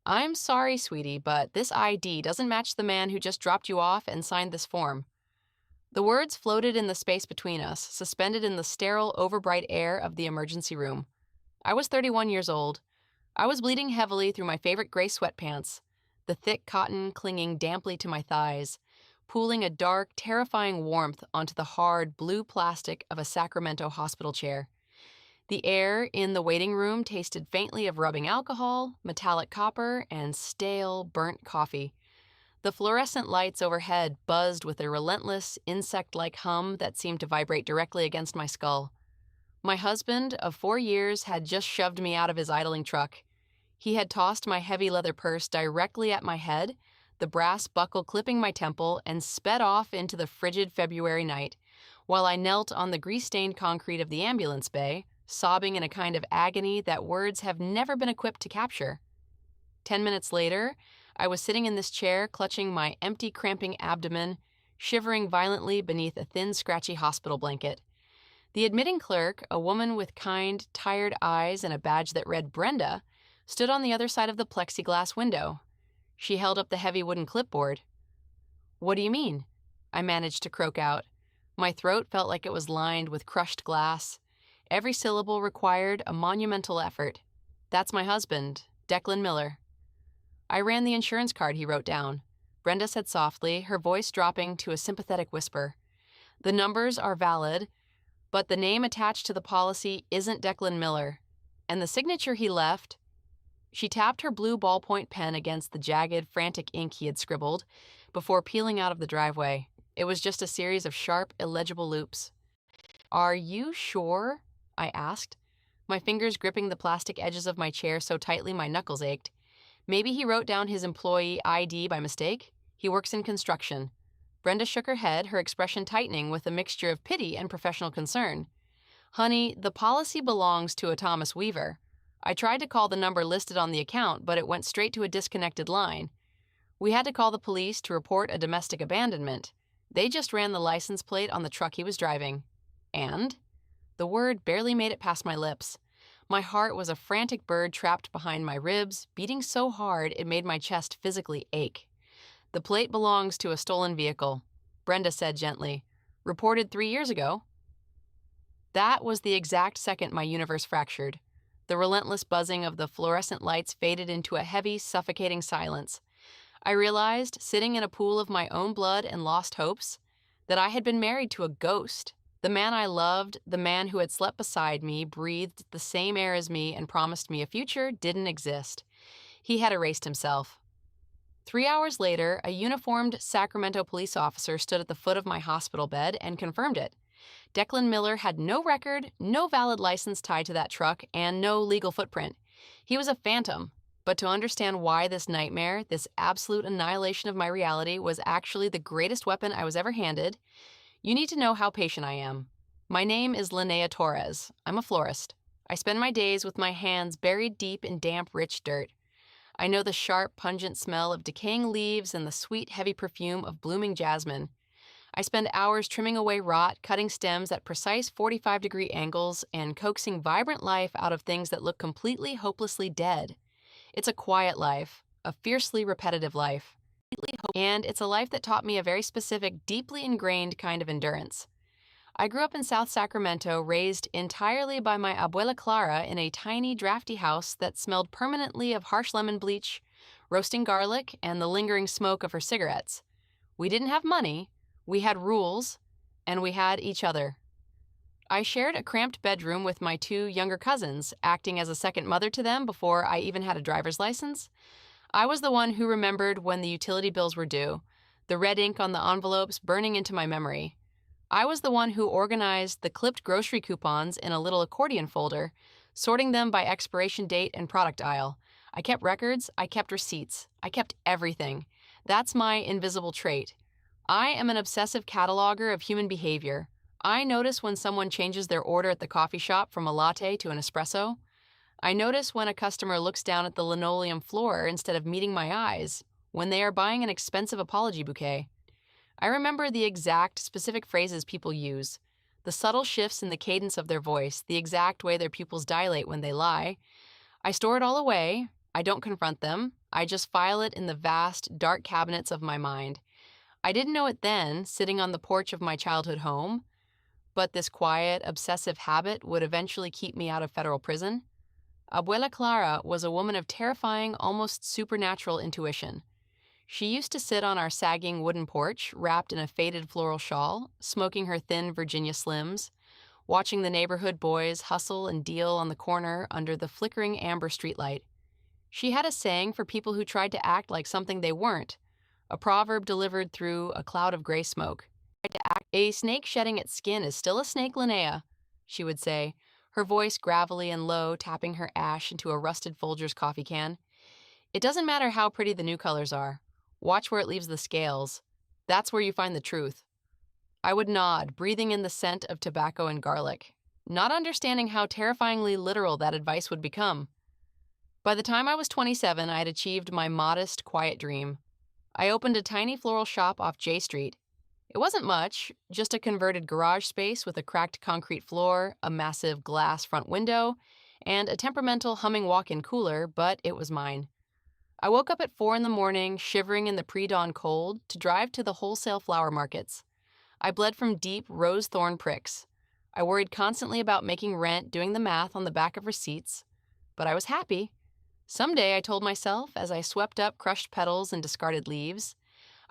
I'm sorry, sweetie, but this ID doesn't match the man who just dropped you off and signed this form. The words floated in the space between us, suspended in the sterile, overbright air of the emergency room. I was 31 years old. I was bleeding heavily through my favorite gray sweatpants, the thick cotton clinging damply to my thighs, pooling a dark, terrifying warmth onto the hard, blue plastic of a Sacramento hospital chair. The air in the waiting room tasted faintly of rubbing alcohol, metallic copper, and stale, burnt coffee. The fluorescent lights overhead buzzed with a relentless, insect-like hum that seemed to vibrate directly against my skull. My husband of 4 years had just shoved me out of his idling truck. He had tossed my heavy leather purse directly at my head, the brass buckle clipping my temple, and sped off into the frigid February night, while I knelt on the grease-stained concrete of the ambulance bay, sobbing in a kind of agony that words have never been equipped to capture. 10 minutes later, I was sitting in this chair, clutching my empty, cramping abdomen, shivering violently beneath a thin, scratchy hospital blanket. The admitting clerk, a woman with kind, tired eyes and a badge that read Brenda, stood on the other side of the plexiglass window. She held up the heavy wooden clipboard. "What do you mean?" I managed to croak out. My throat felt like it was lined with crushed glass. Every syllable required a monumental effort. "That's my husband, Declan Miller." I ran the insurance card he wrote down. Brenda said softly, her voice dropping to a sympathetic whisper. "The numbers are valid, but the name attached to the policy isn't Declan Miller. And the signature he left—" She tapped her blue ballpoint pen against the jagged, frantic ink he had scribbled before peeling out of the driveway. It was just a series of sharp, illegible loops. "Are you sure?" I asked, my fingers gripping the plastic edges of my chair so tightly my knuckles ached. Maybe he wrote down his employee ID by mistake. He works in construction. Brenda shook her head, her expression tightening with a mixture of pity and professional concern. "Honey, the policy belongs to a Thomas Weaver. I tried to call the number listed on the account, but it went straight to a disconnected line. We had to call the police to report a domestic abandonment. They just ran the license plate on the truck he was driving. And?" The word barely made it past my lips. My heart was a frantic bird trapped behind my ribs, beating so hard it made my chest physically ache. "The plate belongs to a stolen vehicle," Brenda said gently. "Reported 3 years ago." That was the exact second my universe fractured. The relentless buzzing of the fluorescent lights faded into a heavy, suffocating silence. I realized, sitting in a pool of my own blood and lost hopes, that I had been married to a ghost. The man I loved, the man who had slept beside me, breathed the same air as me, and promised me a future, didn't exist. He had erased himself. 3 hours later, a uniformed Sacramento police officer stood at the foot of my hospital bed and confirmed it. Declan Miller had no record, no valid license tied to that truck, and no legal footprint. He was a phantom. But to understand why this nightmare, this absolute annihilation of my reality, was actually the greatest weapon I was ever handed, you need to know how patient I am. My name is Linnea Torres. I'm a florist. I spend my days with my hands buried deep in damp, rich dirt. I know the sharp, pungent smell of decaying leaves and the sweet, heavy perfume of blooming jasmine. I spend hours trimming away rot, cutting stems at precise 45-degree angles, and coaxing vibrant life out of things that look completely, hopelessly dead. It's a quiet life, a fiercely repetitive life. And it's a life that taught me a very specific, deeply ingrained kind of endurance. I grew up in South Sacramento, raised entirely by my abuela Clara in a tiny, drafty house that smelled permanently of harsh lemon bleach, roasting garlic, and the lingering smoke of her cigarettes. We didn't have money, we had rules, and we had each other. I shared a cramped bedroom with my 2 younger cousins, acting as a second mother to them before I even had a driver's license. I was the one who remembered when the utility bills were due, the red ink on the envelopes burning into my memory. I was the one who organized the clipped grocery coupons in a little accordion folder, sorting them by expiration date and product aisle. I kept records, I kept receipts, I kept everything. That's my invisible trait. I am an obsessive cataloger of human behavior. I notice when someone changes their order at the coffee shop from a latte to an espresso. I notice when a customer looks down at the linoleum floor instead of meeting my eyes, when they are buying an expensive apology bouquet. I remember the exact, specific phrases people use, the subtle shifts in the cadence of their voice, the exact way their pupils dilate when they lie. I store it all away. I don't confront them. I just file it in the vast, dark cabinets of my mind. I didn't know it then, sitting on the porch of my childhood home, but this quiet, obsessive habit would eventually keep me out of federal prison. Abuela Clara was a woman of terrifying, almost supernatural intuition. She used to sit on our sagging wooden porch, wrapped in a faded floral shawl, smoking her thin Virginia Slims, watching the neighborhood boys hustle and deal on the corner under the flickering amber streetlight. She had a saying for people who tried to act like something they weren't, a proverb delivered through a cloud of gray smoke. "A snake shedding its skin is still a snake, Linnea," she would say, her voice gravelly and low, tapping her ash into a rusted Folgers coffee can. "It doesn't matter how pretty the new colors are. Watch where it leaves the scales. That's where you find the truth." I would nod, breathing in the scent of tobacco and garlic, not understanding how terrifyingly literal that advice would become. By the time I was 27, I had achieved my modest, quiet dream. I opened a tiny floral shop off J Street. It wasn't much, just a converted garage space with a cracked concrete floor, a massive glass front window, and a temperamental humming walk-in cooler, but it was mine. I woke up at 4 in the morning, shivering in the pre-dawn cold, to drive to the wholesale flower markets. I bled from deep rose thorn pricks. I worried constantly about making rent, doing the math on the back of receipts. But I was happy. Someday, I told myself, as I swept up crushed petals and discarded leaves,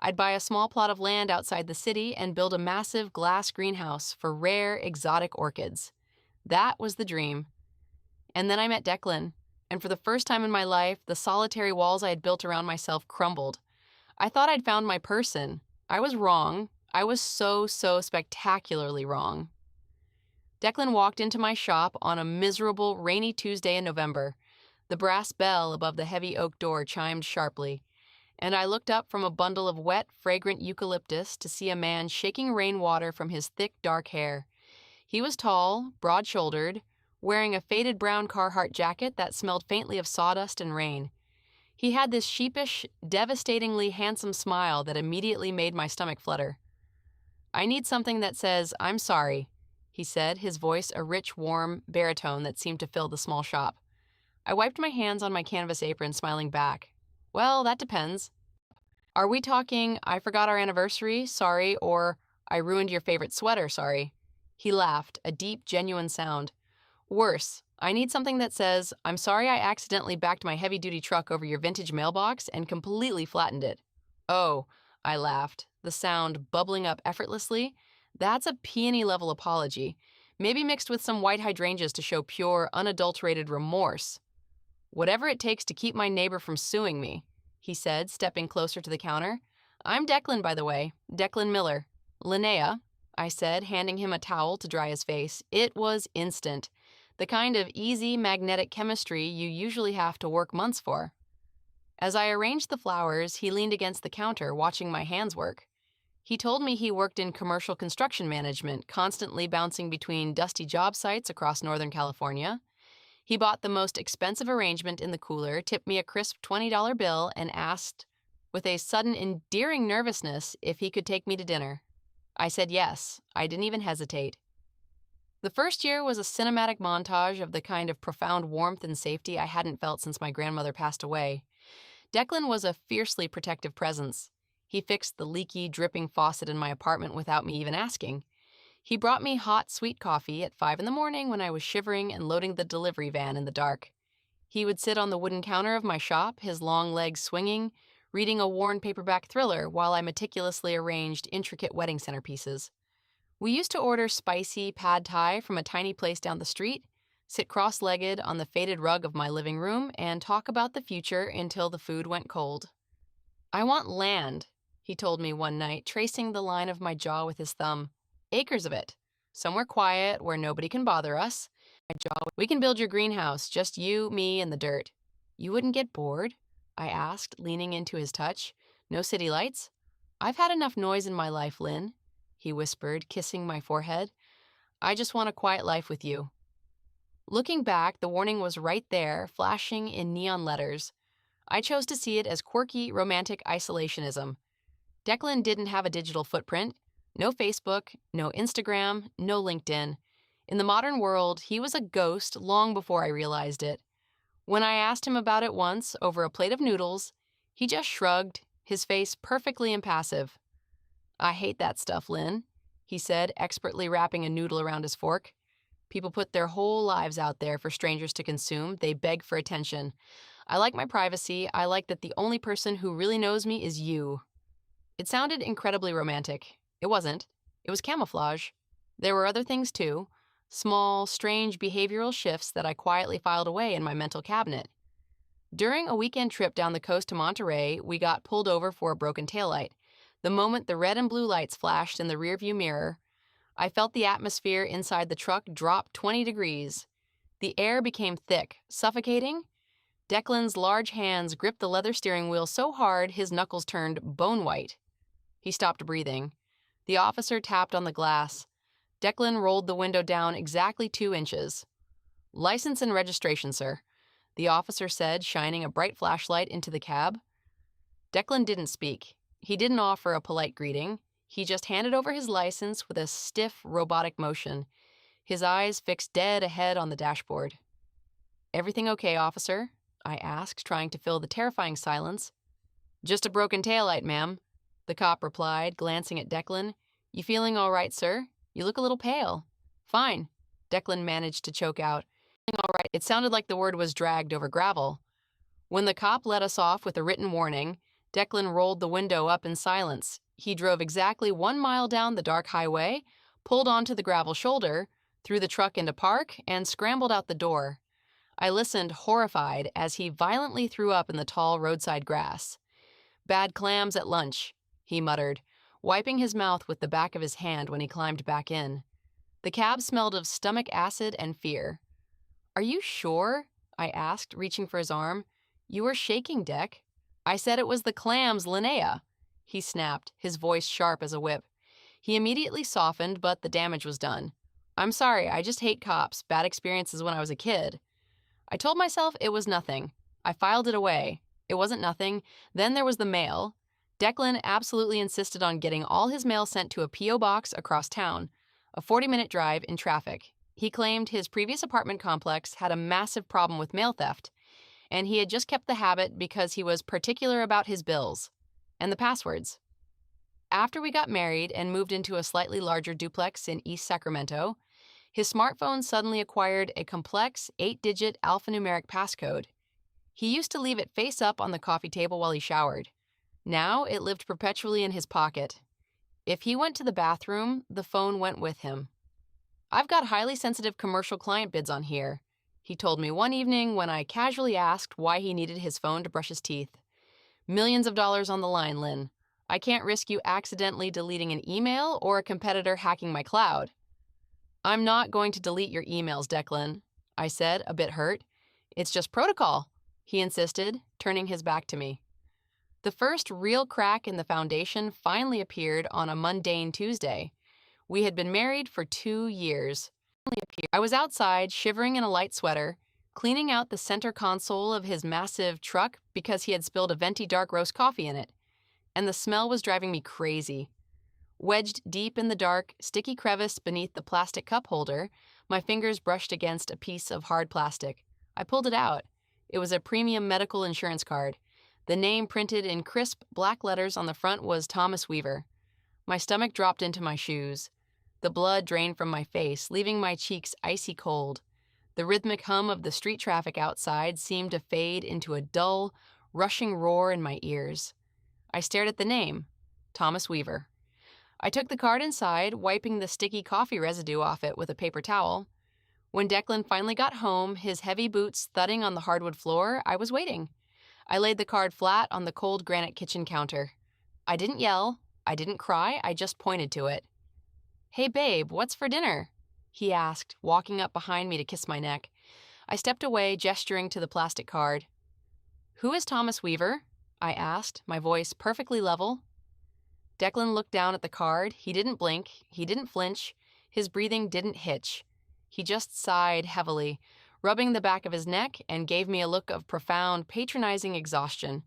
I'd buy a small plot of land outside the city and build a massive glass greenhouse for rare, exotic orchids. That was the dream. And then I met Declan, and for the first time in my life, the solitary walls I had built around myself crumbled. I thought I'd found my person. I was wrong. I was so spectacularly wrong. Declan walked into my shop on a miserable, rainy Tuesday in November. The brass bell above the heavy oak door chimed sharply, and I looked up from a bundle of wet, fragrant eucalyptus to see a man shaking rainwater from his thick, dark hair. He was tall, broad-shouldered, wearing a faded brown Carhartt jacket that smelled faintly of sawdust and rain. He had this sheepish, devastatingly handsome smile that immediately made my stomach flutter. "I need something that says, 'I'm sorry,'" he said, his voice a rich, warm baritone that seemed to fill the small shop. I wiped my hands on my canvas apron, smiling back. "Well, that depends. Are we talking, 'I forgot our anniversary, sorry,' or 'I ruined your favorite sweater, sorry'?" He laughed, a deep, genuine sound. "Worse, I need something that says, 'I'm sorry I accidentally backed my heavy-duty truck over your vintage mailbox and completely flattened it.'" "Oh," I laughed, the sound bubbling up effortlessly. "That's a peony-level apology, maybe mixed with some white hydrangeas to show pure, unadulterated remorse." "Whatever it takes to keep my neighbor from suing me," he said, stepping closer to the counter. "I'm Declan, by the way, Declan Miller." "Linnea," I said, handing him a towel to dry his face. It was instant, the kind of easy, magnetic chemistry you usually have to work months for. As I arranged the flowers, he leaned against the counter, watching my hands work. He told me he worked in commercial construction management, constantly bouncing between dusty job sites across Northern California. He bought the most expensive arrangement in the cooler, tipped me a crisp $20 bill, and asked, with a sudden endearing nervousness, if he could take me to dinner. I said yes. I didn't even hesitate. The first year was a cinematic montage of the kind of profound warmth and safety I hadn't felt since my grandmother passed away. Declan was a fiercely protective presence. He fixed the leaky, dripping faucet in my apartment without me even asking. He brought me hot, sweet coffee at 5 in the morning when I was shivering and loading the delivery van in the dark. He would sit on the wooden counter of my shop, his long legs swinging, reading a worn paperback thriller while I meticulously arranged intricate wedding centerpieces. We used to order spicy pad thai from a tiny place down the street, sit cross-legged on the faded rug of my living room, and talk about the future until the food went cold. "I want land," he told me one night, tracing the line of my jaw with his thumb. "Acres of it. Somewhere quiet where nobody can bother us. We can build your greenhouse, just you, me, and the dirt." "You wouldn't get bored?" I asked, leaning into his touch. "No city lights?" "I've had enough noise in my life, Lynn," he whispered, kissing my forehead. "I just want a quiet life with you." Looking back, the warning was right there, flashing in neon letters. I chose to see it as quirky, romantic isolationism. Declan didn't have a digital footprint. No Facebook, no Instagram, no LinkedIn. In the modern world, he was a ghost long before I realized it. When I asked him about it once over a plate of noodles, he just shrugged, his face perfectly impassive. "I hate that stuff, Lynn," he said, expertly wrapping a noodle around his fork. "People put their whole lives out there for strangers to consume. They beg for attention. I like my privacy. I like that the only person who really knows me is you." It sounded incredibly romantic. It wasn't. It was camouflage. There were other things too. Small, strange behavioral shifts that I quietly filed away in my mental cabinet. During a weekend trip down the coast to Monterey, we got pulled over for a broken taillight. The moment the red and blue lights flashed in the rearview mirror, I felt the atmosphere inside the truck drop 20 degrees. The air became thick, suffocating. Declan's large hands gripped the leather steering wheel so hard his knuckles turned bone white. He stopped breathing. The officer tapped on the glass. Declan rolled the window down exactly 2 inches. "License and registration, sir," the officer said, shining a bright flashlight into the cab. Declan didn't speak. He didn't offer a polite greeting. He just handed over his license with a stiff, robotic motion, his eyes fixed dead ahead on the dashboard. "Everything okay, officer?" I asked, trying to fill the terrifying silence. "Just a broken taillight, ma'am," the cop replied, glancing at Declan. "You feeling all right, sir? You look a little pale." "Fine," Declan managed to choke out. "Feeling all right." It sounded like the word was dragged over gravel. When the cop let us off with a written warning, Declan rolled the window up in silence. He drove exactly 1 mile down the dark highway, pulled onto the gravel shoulder, threw the truck into park, and scrambled out the door. I listened, horrified, as he violently threw up in the tall roadside grass. "Bad clams at lunch," he muttered, wiping his mouth with the back of his hand when he climbed back in. The cab smelled of stomach acid and fear. "Are you sure?" I asked, reaching for his arm. "You were shaking, Deck." "I said it was the clams, Linnea," he snapped, his voice sharp as a whip. He immediately softened, but the damage was done. "I'm sorry, I just hate cops. Bad experiences when I was a kid." I told myself it was nothing. I filed it away. It wasn't nothing. Then there was the mail. Declan absolutely insisted on getting all his mail sent to a P.O. box across town, a 40-minute drive in traffic. He claimed his previous apartment complex had a massive problem with mail theft, and he had just kept the habit because he was particular about his bills and the passwords. After we got married and moved into a slightly larger duplex in East Sacramento, his smartphone suddenly acquired a complex 8-digit alphanumeric passcode. He used to leave it face up on the coffee table while he showered. Now it lived perpetually in his pocket. If he went to the bathroom, the phone went with him. "I've got highly sensitive commercial client bids on here," he told me one evening when I casually asked why he needed his phone to brush his teeth. "Millions of dollars on the line, Lynn. I can't risk you accidentally deleting an email or a competitor hacking my cloud." "I'm not going to delete your emails, Declan," I said, a bit hurt. "It's just protocol," he insisted, turning his back to me. The first real crack in the foundation finally appeared on a mundane Tuesday. We had been married for 2 years. I was outside, shivering in a light sweater, cleaning out the center console of his massive truck because he had spilled a venti dark roast coffee in it, and the smell was driving me crazy. Wedged deep in the dark, sticky crevice beneath the plastic cup holder, my fingers brushed against a piece of hard plastic. I pulled it out. It was a premium medical insurance card. The name printed in crisp black letters on the front was Thomas Weaver. My stomach dropped into my shoes. The blood drained from my face, leaving my cheeks icy cold. The rhythmic hum of the street traffic outside seemed to fade into a dull, rushing roar in my ears. I stared at the name, Thomas Weaver. I took the card inside, wiping the sticky coffee residue off it with a paper towel. When Declan finally got home, his heavy boots thudding on the hardwood floor, I was waiting. I laid the card flat on the cold granite kitchen counter. I didn't yell. I didn't cry. I just pointed to it. "Hey, babe, what's for dinner?" he asked, walking up behind me to kiss my neck. I stepped away, gesturing to the plastic card. "Who is Thomas Weaver?" I asked, my voice perfectly level. Declan looked down at the card. He didn't blink. He didn't flinch. His breathing didn't hitch. He just sighed heavily, rubbing the back of his neck, and gave me a look of profound, patronizing exhaustion.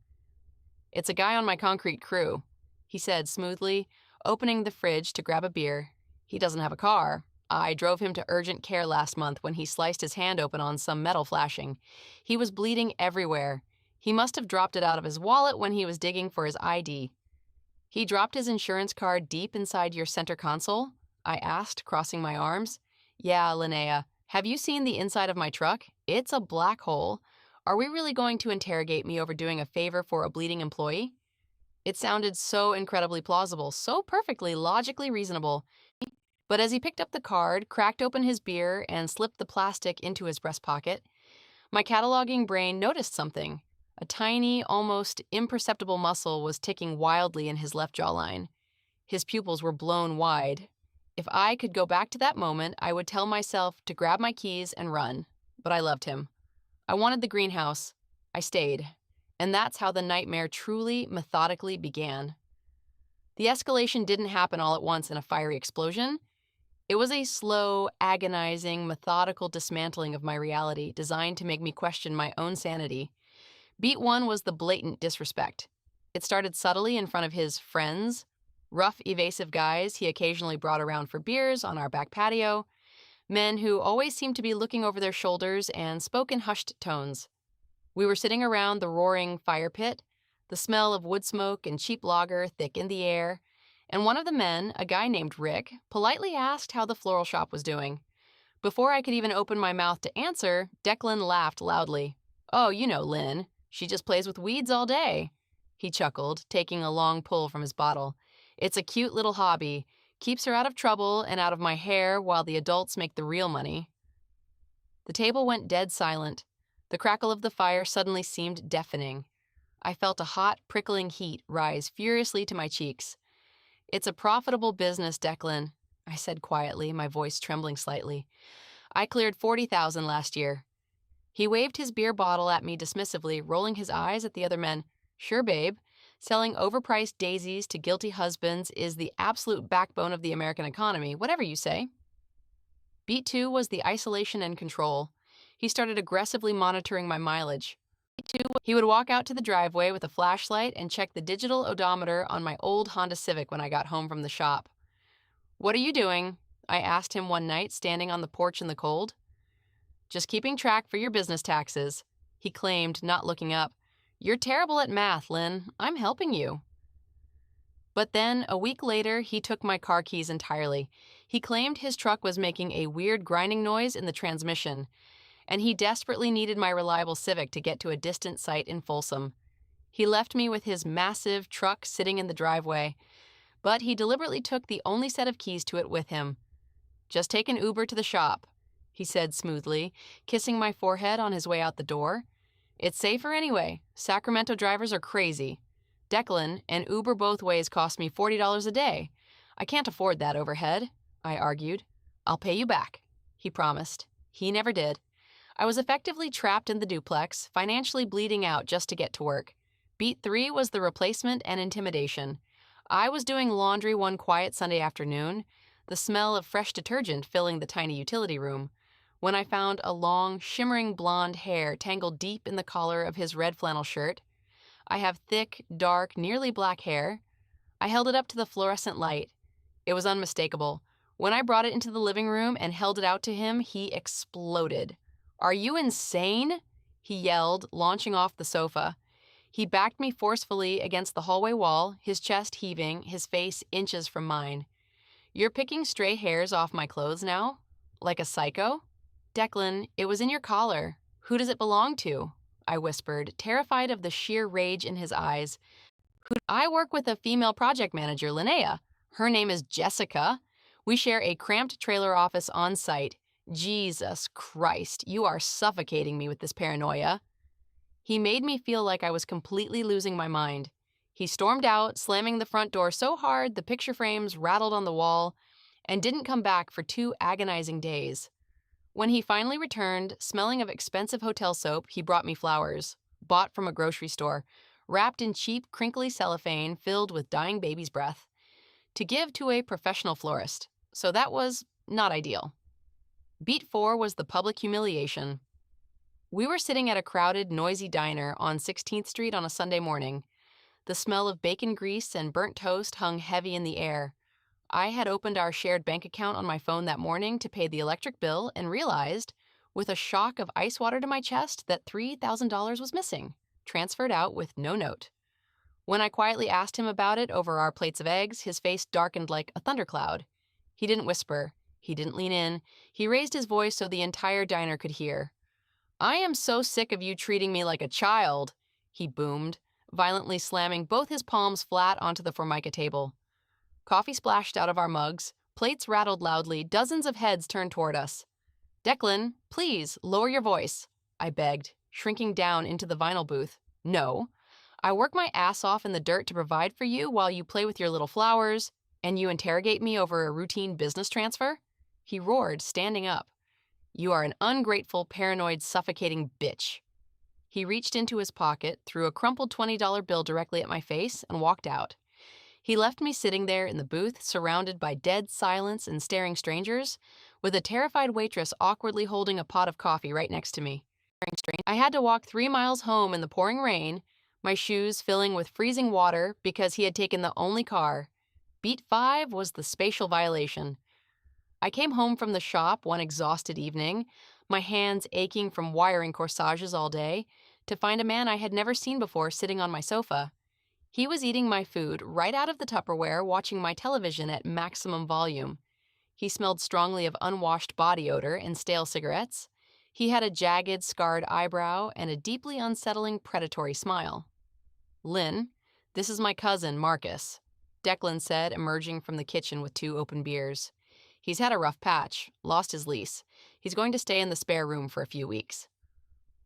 "It's a guy on my concrete crew," he said smoothly, opening the fridge to grab a beer. "He doesn't have a car. I drove him to urgent care last month when he sliced his hand open on some metal flashing. He was bleeding everywhere. He must have dropped it out of his wallet when he was digging for his ID. He dropped his insurance card deep inside your center console? I asked, crossing my arms. Yeah, Linnea. Have you seen the inside of my truck? It's a black hole. Are we really going to interrogate me over doing a favor for a bleeding employee? It sounded so incredibly plausible, so perfectly logically reasonable. But as he picked up the card, cracked open his beer, and slipped the plastic into his breast pocket, my cataloging brain noticed something. A tiny, almost imperceptible muscle was ticking wildly in his left jawline. His pupils were blown wide. If I could go back to that moment, I would tell myself to grab my keys and run. But I loved him. I wanted the greenhouse. I stayed. And that's how the nightmare truly, methodically began. The escalation didn't happen all at once in a fiery explosion. It was a slow, agonizing, methodical dismantling of my reality designed to make me question my own sanity. Beat one was the blatant disrespect. It started subtly in front of his friends, rough, evasive guys he occasionally brought around for beers on our back patio, men who always seemed to be looking over their shoulders and spoke in hushed tones. We were sitting around the roaring fire pit, the smell of wood smoke and cheap lager thick in the air, and one of the men, a guy named Rick, politely asked how the floral shop was doing. Before I could even open my mouth to answer, Declan laughed loudly. "Oh, you know Lynn. She just plays with weeds all day." He chuckled, taking a long pull from his bottle. "It's a cute little hobby. Keeps her out of trouble and out of my hair while the adults make the real money." The table went dead silent. The crackle of the fire suddenly seemed deafening. I felt a hot, prickling heat rise furiously to my cheeks. "It's a profitable business, Declan," I said quietly, my voice trembling slightly. "I cleared $40,000 last year." He waved his beer bottle at me dismissively, rolling his eyes at the other men. "Sure, babe. Selling overpriced daisies to guilty husbands is the absolute backbone of the American economy, whatever you say." Beat two was the isolation and control. He started aggressively monitoring my mileage. He would walk out to the driveway with a flashlight and check the digital odometer on my old Honda Civic when I got home from the shop. "What are you doing?" I asked him one night, standing on the porch in the cold. "Just keeping track for your business taxes," he claimed, not looking up. "You're terrible at math, Lynn. I'm helping you." But then, a week later, he took my car keys entirely. He claimed his truck was making a weird grinding noise in the transmission, and he desperately needed my reliable Civic to get to a distant site in Folsom. He left me with his massive truck sitting in the driveway, but he deliberately took the only set of keys to it with him. "Just take an Uber to the shop," he said smoothly, kissing my forehead on his way out the door. "It's safer anyway. Sacramento drivers are crazy. Declan, an Uber both ways cost me $40 a day. I can't afford that overhead," I argued. "I'll pay you back," he promised. He never did. I was effectively trapped in the duplex, financially bleeding out just to get to work. Beat three was the replacement and intimidation. I was doing laundry one quiet Sunday afternoon, the smell of fresh detergent filling the tiny utility room, when I found a long, shimmering blonde hair tangled deep in the collar of his red flannel shirt. I have thick, dark, nearly black hair. I held it up to the fluorescent light. It was unmistakable. When I brought it into the living room and held it out to him, he exploded. "Are you insane?" he yelled, launching off the sofa. He backed me forcefully against the hallway wall, his chest heaving, his face inches from mine. "You're picking stray hairs off my clothes now? Like a psycho?" "Declan, it was in your collar. Who does it belong to?" I whispered, terrified of the sheer rage in his eyes. "I work with a female project manager, Linnea. Her name is Jessica. We share a cramped trailer office on site. Jesus Christ, you are suffocating me with this paranoia." He made me feel like I was completely losing my mind. He stormed out, slamming the front door so hard the picture frames rattled on the wall, and didn't come back for 2 agonizing days. When he finally returned, smelling of expensive hotel soap, he brought me flowers, bought from a grocery store, wrapped in cheap, crinkly cellophane filled with dying baby's breath, to give to a professional florist. So that was not ideal. Beat 4 was the public humiliation. We were sitting at a crowded, noisy diner on 16th Street on a Sunday morning. The smell of bacon grease and burnt toast hung heavy in the air. I had opened our shared bank account on my phone that morning to pay the electric bill and realized, with a shock of ice water to my chest, that $3,000 was missing, transferred out with no note. When I quietly asked him about it over our plates of eggs, his face darkened like a thundercloud. He didn't whisper. He didn't lean in. He raised his voice so the entire diner could hear. "I am so sick of you treating me like a child," he boomed, violently slamming both his palms flat onto the Formica table. Coffee splashed out of our mugs, plates rattled loudly, dozens of heads turned toward us. "Declan, please, lower your voice," I begged, shrinking down into the vinyl booth. "No. I work my ass off in the dirt to provide for you while you play with your little flowers, and you interrogate me over a routine business transfer?" He roared, standing up. "You are an ungrateful, paranoid, suffocating bitch." He reached into his pocket, threw a crumpled $20 bill directly at my face, and walked out. He left me sitting there in the booth, surrounded by dead silence and staring strangers, with a terrified waitress awkwardly holding a pot of coffee right next to me. I had to walk 3 miles home in the pouring rain, my shoes filling with freezing water because he had taken the only car. Beat 5 was the spatial violation. I came home from the shop one exhausted evening, my hands aching from wiring corsages all day, to find a man I had never seen before sitting on my sofa. He was eating my food right out of the Tupperware, watching my television at maximum volume. He smelled strongly of unwashed body odor and stale cigarettes. He had a jagged, scarred eyebrow and a deeply unsettling, predatory smile. "Lynn, this is my cousin, Marcus," Declan said, emerging from the kitchen with 2 open beers. "He's had a rough patch, lost his lease. He's going to stay in the spare room for a few weeks."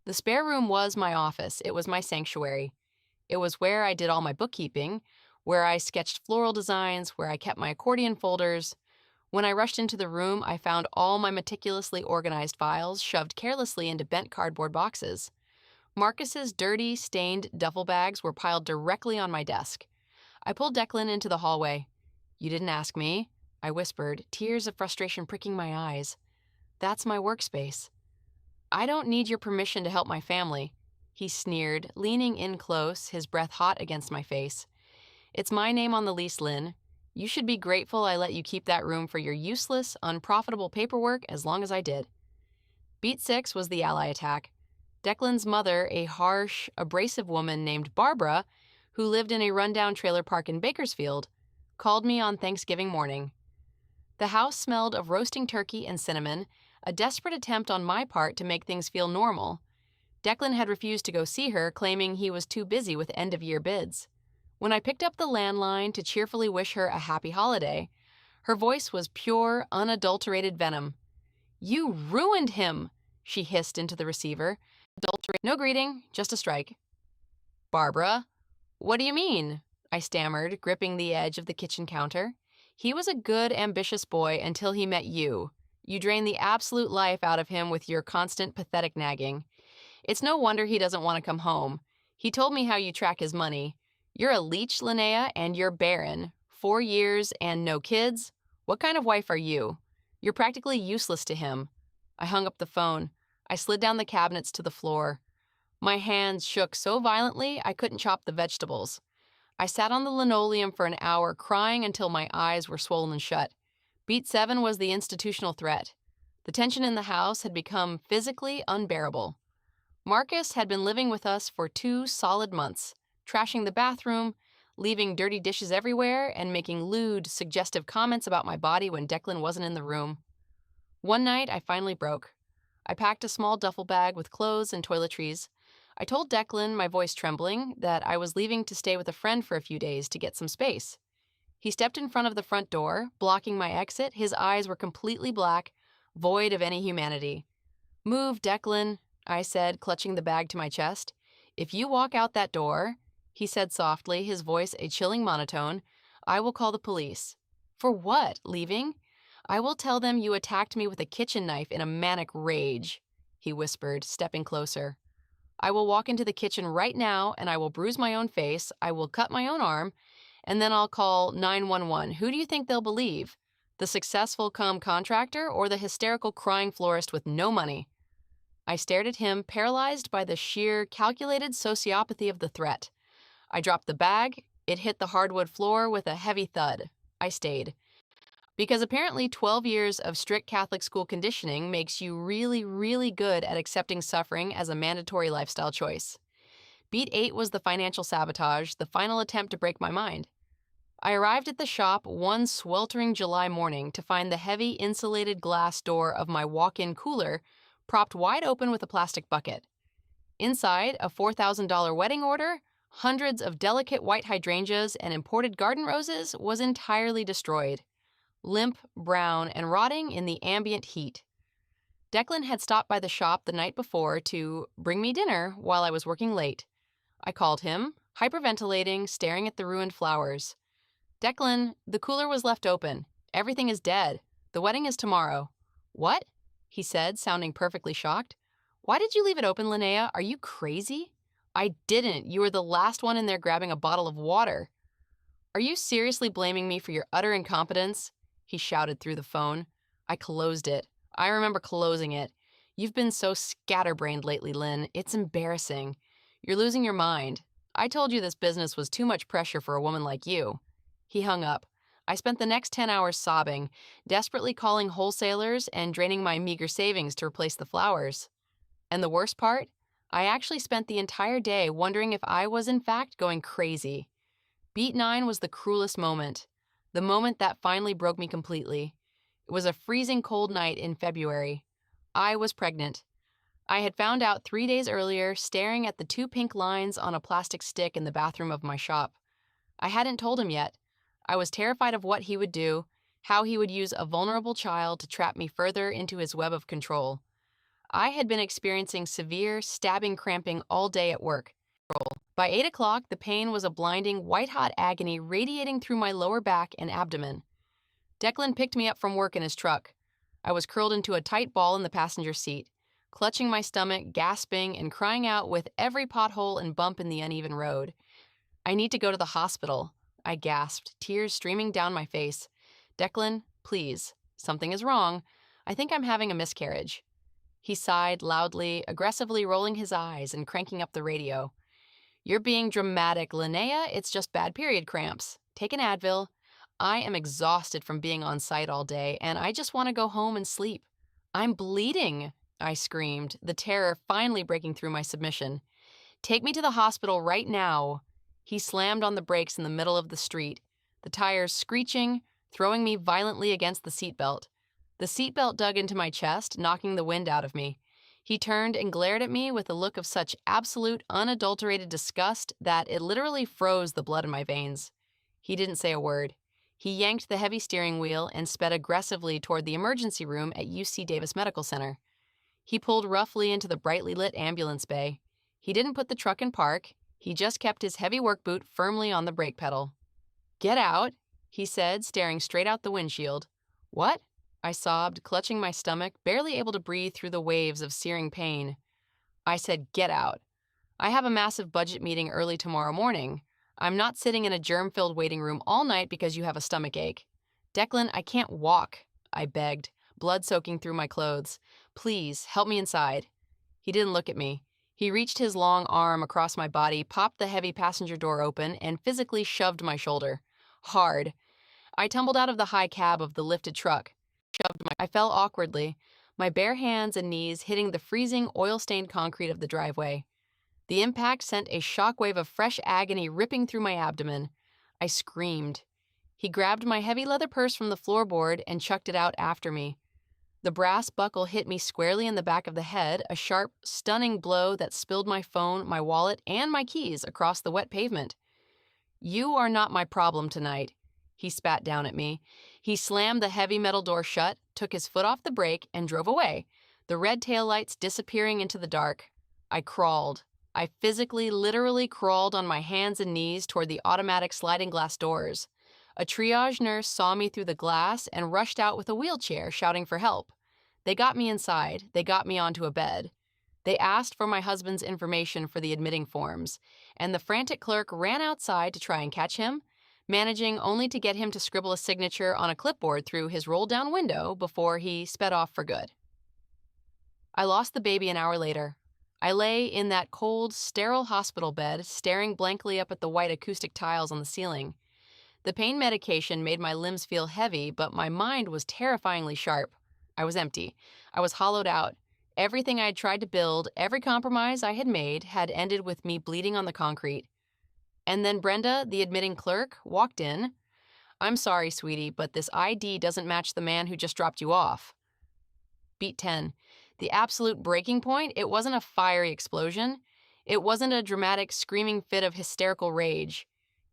The spare room was my office. It was my sanctuary. It was where I did all my bookkeeping, where I sketched floral designs, where I kept my accordion folders. When I rushed into the room, I found all my meticulously organized files shoved carelessly into bent cardboard boxes. Marcus's dirty, stained duffel bags were piled directly on my desk. I pulled Declan into the hallway. "You didn't ask me," I whispered, tears of frustration pricking my eyes. "That's my workspace." "I don't need your permission to help my family," he sneered, leaning in close, his breath hot against my face. "It's my name on the lease, Lynn. You should be grateful I let you keep that room for your useless, unprofitable paperwork as long as I did." Beat 6 was the ally attack. Declan's mother, a harsh, abrasive woman named Barbara, who lived in a rundown trailer park in Bakersfield, called me on Thanksgiving morning. The house smelled of roasting turkey and cinnamon, a desperate attempt on my part to make things feel normal. Declan had refused to go see her, claiming he was too busy with end-of-year bids. When I picked up the landline to cheerfully wish her a happy holiday, her voice was pure, unadulterated venom. "You ruined him," she hissed into the receiver. "No greeting, just a strike." "Barbara, what do you mean?" I stammered, gripping the edge of the kitchen counter. "He was a good, ambitious boy until he met you. You drained the absolute life out of him with your constant, pathetic nagging. It's no wonder he doesn't want to come home. He told me how you track his money. You're a leech, Linnea, and you're barren. 4 years and no kids? What kind of wife are you? You're practically useless to him." I hung up the phone. I slid down the cabinets to the floor. My hands shook so violently I couldn't chop the vegetables. I sat on the linoleum for an hour, crying until my eyes were swollen shut. Beat 7 was the institutional threat. The tension in the house had become physically unbearable. Marcus had been living with us for 2 solid months, trashing the bathroom, leaving dirty dishes everywhere, and making lewd, suggestive comments about my body when Declan wasn't in the room. One night, I finally broke. I packed a small duffel bag with clothes and toiletries. I told Declan, my voice trembling, that I was leaving to stay with a friend for a few days to get some space. He stepped in front of the front door, blocking my exit. His eyes were completely black, void of any humanity. "Move, Declan," I said, clutching the bag to my chest. "If you walk out that door," he said softly, his voice a chilling monotone, "I will call the police." "For what? Leaving?" "I will tell them you attacked me with a kitchen knife in a manic rage," he whispered, stepping closer. "I will walk into the kitchen right now and I will bruise my own face, I will cut my own arm, and then I'll call 911. Who do you think they'll believe? The successful contractor or the hysterical crying florist with no money?" I stared at him, paralyzed by the sheer, calculated sociopathy of the threat. I dropped the bag. It hit the hardwood floor with a heavy thud. I stayed. Because apparently 12 years of strict Catholic school conditioning makes you really, really good at accepting suffering as a mandatory lifestyle choice. Beat 8 was the financial sabotage, the final attempt to break my mind. I arrived at the shop one sweltering July morning to find the heavy insulated glass door of my walk-in cooler propped wide open with a plastic bucket. Inside, a $4,000 wedding order, hundreds of delicate white hydrangeas and imported garden roses, was entirely destroyed. Limp, brown, and rotting in the ambient heat. Declan had stopped by the shop the night before to bring me dinner while I was working late. I called him, hyperventilating, staring at the ruined flowers. Declan, the cooler was left open. Everything is dead. The wedding is tomorrow. What? He said, sounding perfectly shocked. Why did you leave it open, Linnea? Are you crazy? I didn't. You were the last one in there grabbing a bottle of water. Are you seriously blaming me for your utter incompetence? He shouted through the phone. I closed it. I remember closing it. You've been so scatterbrained lately, Lynn. It's embarrassing. You're losing your mind. I told you this business was too much pressure for a woman like you. He hung up. I spent the next 10 hours sobbing, desperately calling wholesalers and draining my meager savings to replace the flowers. And the worst part? I actually spent the entire day wondering if I was in fact going crazy. Beat 9 was the cruelest moment. The moment that finally broke me completely. It was a freezing cold night in February. I was pregnant. I had found out 3 days earlier, staring at the 2 pink lines on a plastic stick in the bathroom of my shop. I hadn't told him yet. I was terrified of what he would do, how he would use a vulnerable child to trap me further into his web of control. I had been experiencing severe, stabbing cramping all day at work. By 8 o'clock, the pain was a blinding, white-hot agony radiating through my lower back and abdomen. Declan picked me up from work in his truck. I was curled into a tight ball in the passenger seat, clutching my stomach, gasping, and crying out with every pothole and bump in the uneven road. I need to go to the hospital, I gasped, tears streaming down my face. Declan, please. Something is wrong. I think I'm having a miscarriage. He sighed loudly, aggressively rolling his eyes and cranking up the radio. You're being dramatic, Linnea. It's just bad period cramps. Take an Advil. I am exhausted from being on site all day, and I just want to go home and sleep. I'm bleeding, I screamed, the terror finally breaking through my submission. Take me to the hospital right now. He slammed on the brakes in the middle of the street, the tires screeching, throwing me violently against the seatbelt. The seatbelt dug into my chest, knocking the wind out of me. He turned and glared at me with a look of such absolute, unadulterated disgust that it literally froze the blood in my veins. He didn't say a word. He yanked the heavy steering wheel and sped aggressively toward the emergency room at UC Davis Medical Center. He pulled roughly into the brightly lit ambulance bay. He didn't put the truck in park. He just kept his heavy work boot firmly on the brake pedal. Get out, he said, staring straight out the windshield. What? I sobbed, clutching my stomach, barely able to breathe through the waves of searing pain. I said, get out. I have a massive budget meeting early tomorrow morning. I'm not sitting in a germ-filled waiting room all night because you have a stomach ache. Declan, I can't walk, I begged, blood soaking through my clothes. Please, help me inside. He didn't look at me. He reached his long arm across my body, popped the heavy passenger door open, and physically shoved my shoulder. Hard. I tumbled out of the high cab of the lifted truck. I fell awkwardly, my bare hands and knees hitting the freezing, oil-stained concrete of the driveway. The impact sent a shockwave of fresh agony ripping through my abdomen. I screamed. He grabbed my heavy leather purse from the floorboard and chucked it out after me. The brass buckle hit me squarely in the back of the head, a sharp, stunning blow that spilled my phone, my wallet, and my keys across the wet pavement. You are not my problem tonight, he spat down at me. He slammed the heavy metal door shut, took his foot off the brake, and drove away, the red taillights disappearing into the dark. I crawled. I physically, literally crawled on my hands and knees toward the automatic sliding glass doors. A triage nurse saw me through the glass and rushed out with a wheelchair, shouting for help. They got me inside. They got me onto a bed. They asked for my husband's information for the admitting forms, and the frantic clerk ran outside to try and catch him, managing only to get him to scribble a signature on a clipboard through his roll-down window before he sped off for good. I lost the baby an hour later. I lay in that cold, sterile hospital bed, staring blankly up at the white acoustic tiles on the ceiling. The pain medication made my limbs feel heavy, but my mind was terrifyingly sharp. I was empty. I was hollowed out. Everything I had tried to build, every compromise I had made, had ended with me bleeding on the concrete. And then Brenda, the admitting clerk, walked in. "I'm sorry, sweetie, but this ID doesn't match the man who just dropped you off." Beat 10. The absolute breaking point, it wasn't a fiery explosion. It wasn't a dramatic screaming fit of hysterical rage.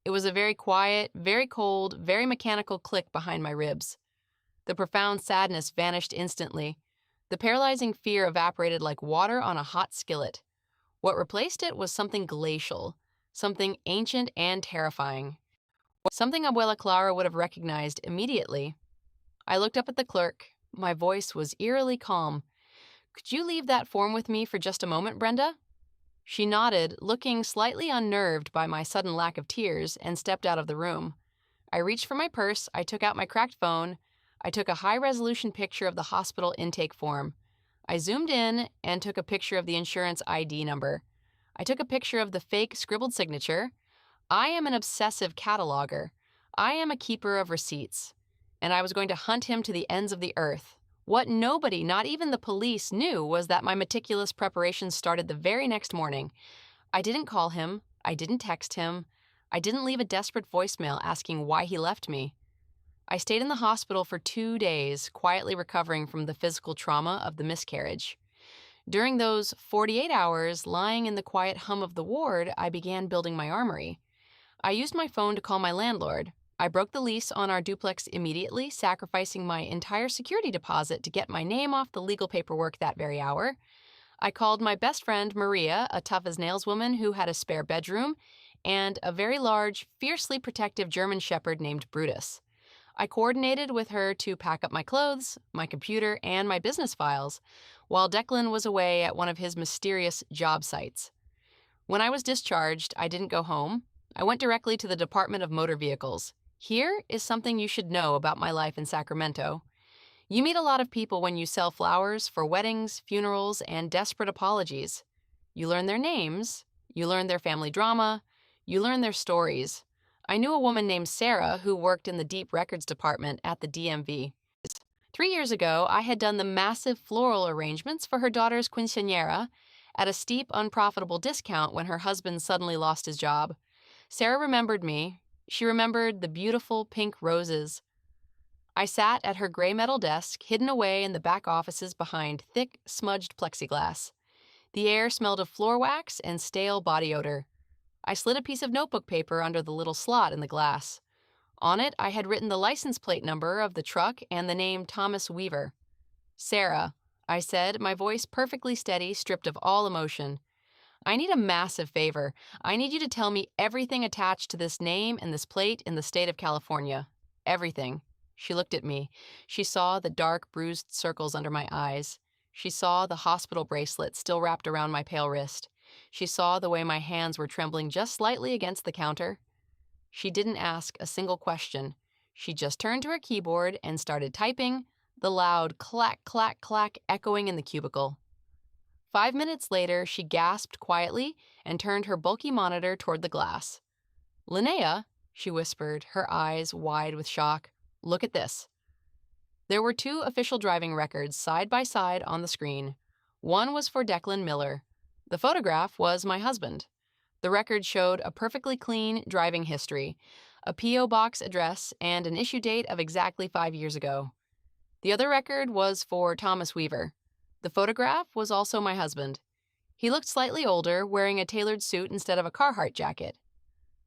It was a very quiet, very cold, very mechanical click behind my ribs. The profound sadness vanished instantly. The paralyzing fear evaporated like water on a hot skillet. What replaced it was something glacial, something ancient and terrifying. Something Abuela Clara would have recognized immediately. I looked up at the clerk. My voice was eerily calm. "Could you leave that form with me for just a moment, Brenda?" She nodded, looking slightly unnerved by my sudden lack of tears, and stepped out of the room. I reached for my purse, I took out my cracked phone, I took a high-resolution picture of the hospital intake form. I zoomed in and took a picture of the insurance ID number. I took a picture of the fake scribbled signature. I am an obsessive cataloger. I am a keeper of receipts. And I was going to hunt him to the ends of the earth. What nobody, not even the police, knew was that my meticulous preparations started the very next morning. I didn't call him. I didn't text him. I didn't leave a desperate voicemail asking why he left me. I stayed in the hospital for 2 days, quietly recovering from the physical trauma of the miscarriage. During those 48 hours, lying in the quiet hum of the ward, I began building my armory. I used my phone to call my landlord. I broke the lease on our duplex immediately, sacrificing my entire security deposit to get my name off the legal paperwork that very hour. I called my best friend, Maria, a tough-as-nails woman who had a spare bedroom, and a very large, fiercely protective German shepherd named Brutus. I coordinated with her to pack up my clothes, my computer, and my business files, while Declan was away at one of his mysterious job sites. When I was discharged, I didn't go home. I went directly to the Department of Motor Vehicles. Here is something you should know about my life in Sacramento. You meet a lot of people when you sell flowers for weddings, funerals, and desperate apologies. You learn their names, you learn their family drama, you learn their stories. I knew a woman named Sarah who worked in the deep records department at the DMV. 3 years ago, I had done the massive floral arrangements for her daughter's quinceañera at a steep, unprofitable discount when her husband suddenly lost his job. Sarah remembered me. She remembered the beautiful pink roses. I sat at her gray metal desk, hidden away in the back offices behind thick, smudged plexiglass. The air smelled of floor wax and stale body odor. I slid a piece of notebook paper under the little slot in the glass. On it, I had written the license plate number of the truck and the name Thomas Weaver. "Sarah," I said, my voice perfectly steady, stripped of all emotion. "I need a massive favor. I need you to tell me everything attached to this name and this plate in the state of California. Everything." She looked at me. She saw the dark, bruised circles under my eyes. She saw the hospital bracelet still wrapped around my pale wrist. She saw the way my hands were trembling just slightly against the counter. She didn't ask a single question. She just turned to her keyboard and started typing, the loud clack, clack, clack echoing in the cubicle. 5 minutes later, she gasped quietly and turned her bulky monitor toward the glass. "Linnea," she whispered, her eyes wide with shock, "look at this." There were 2 official driving records side by side on the screen. One was for Declan Miller. The photograph was my husband. The record showed a perfectly clean driving history, a P.O. box address, and an issue date of exactly 5 years ago. The other record was for Thomas Weaver. The photograph was also my husband. He looked slightly older, wearing a tailored suit instead of a Carhartt jacket.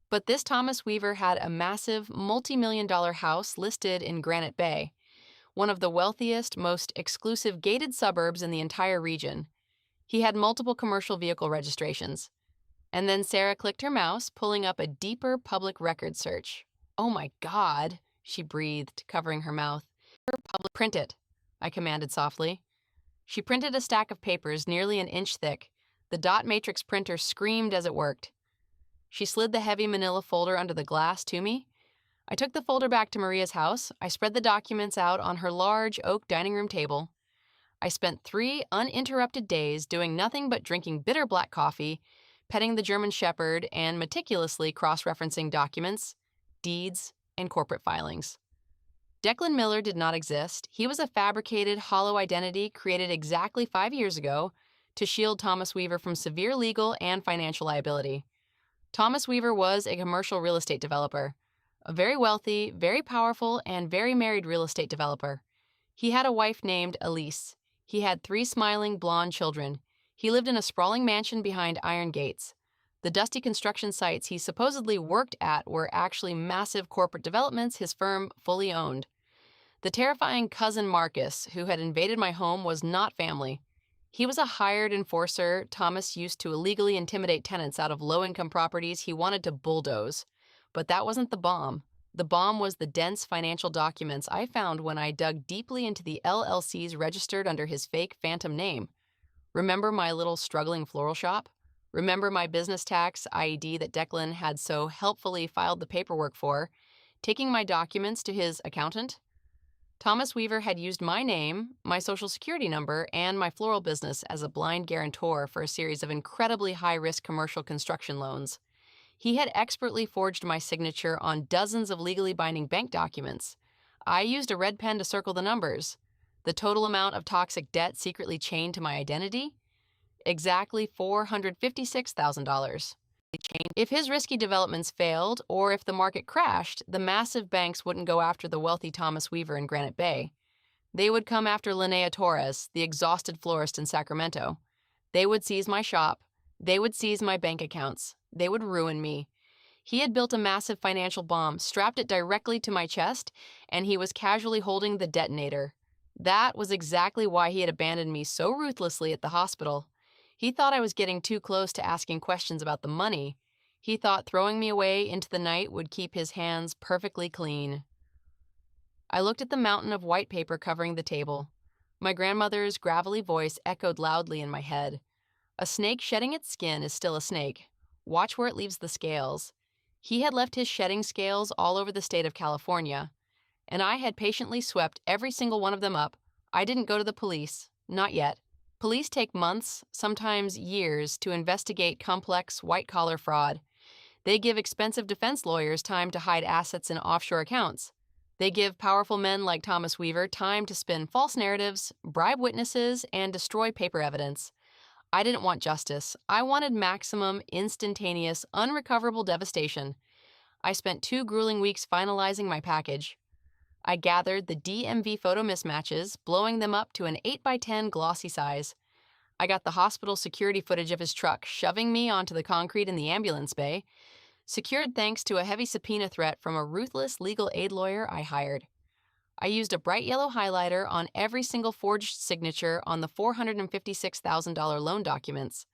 But this Thomas Weaver had a massive, multi-million-dollar house listed in Granite Bay, one of the wealthiest, most exclusive gated suburbs in the entire region. He had multiple commercial vehicle registrations. And then Sarah clicked her mouse, pulling up a deeper public record search. "Oh my God," she breathed, covering her mouth. "Print it," I commanded softly. She printed a stack of papers nearly an inch thick. The dot matrix printer screamed as it worked. She slid the heavy manila folder under the glass to me. I took the folder back to Maria's house. I spread the documents out on her large oak dining room table. I spent 3 uninterrupted days doing nothing but drinking bitter black coffee, petting the German shepherd, and meticulously cross-referencing documents, deeds, and corporate filings. Declan Miller did not exist. He was a fabricated, hollow identity created exactly 5 years ago to shield Thomas Weaver from severe legal and financial liability. Thomas Weaver was a commercial real estate developer, a very wealthy, very powerful, and very married real estate developer. He had a wife named Elise. He had 3 smiling, blonde children. He lived in a sprawling mansion behind iron gates. The dusty construction sites he supposedly worked at were actually massive corporate developments his firm fully owned. The terrifying cousin Marcus, who had invaded my home, was not family. He was a hired enforcer Thomas used to illegally intimidate tenants out of low-income properties he wanted to bulldoze. But that wasn't the bomb. The bomb was the dense financial documents I found when I dug deeply into the LLCs registered under his fake phantom name. Remember my little struggling floral shop? Remember my business tax IED that Declan had so helpfully filed the paperwork for, taking my documents to his accountant? Thomas Weaver had used my name, my social security number, and my floral business as a blind guarantor for a series of incredibly high-risk commercial construction loans. He had expertly forged my signature on dozens of legally binding bank documents. I used a red pen to circle the numbers. The total amount of toxic debt secretly chained to my identity? Exactly $456,000. If his risky developments failed, or if the market crashed, the massive banks wouldn't go after the wealthy Thomas Weaver in Granite Bay. They would come after Linnea Torres, the exhausted florist in Sacramento. They would seize my shop. They would seize my bank accounts. They would ruin me. He had built a massive financial bomb, strapped it directly to my chest, and he was casually holding the detonator. That was exactly why he had abandoned me so ruthlessly at the hospital. He thought I was getting too close to asking questions about the money. He thought throwing me away into the night would keep his hands perfectly clean. I looked at the mountain of white paper covering the table. My grandmother's gravelly voice echoed loudly in my head. A snake shedding its skin is still a snake. Watch where it leaves the scales. He had left his shedding scales all over the state of California, and I had patiently swept every single one of them up. I didn't go to the police. Not yet. Police take months, sometimes years, to investigate complex, white-collar fraud. They give expensive defense lawyers time to hide assets in offshore accounts. They give powerful men like Thomas Weaver time to spin false narratives, bribe witnesses, and destroy paper evidence. I didn't want justice. I wanted maximum, instantaneous, unrecoverable devastation. I spent 2 grueling weeks finalizing my package. I gathered the DMV photo mismatches, blowing them up to an 8x10 glossy size. I got the hospital security footage of his truck shoving me onto the concrete in the ambulance bay, secured thanks to a heavy subpoena threat from a ruthless legal aid lawyer I hired. I used a bright yellow highlighter on every single forged signature on the $456,000 loan documents.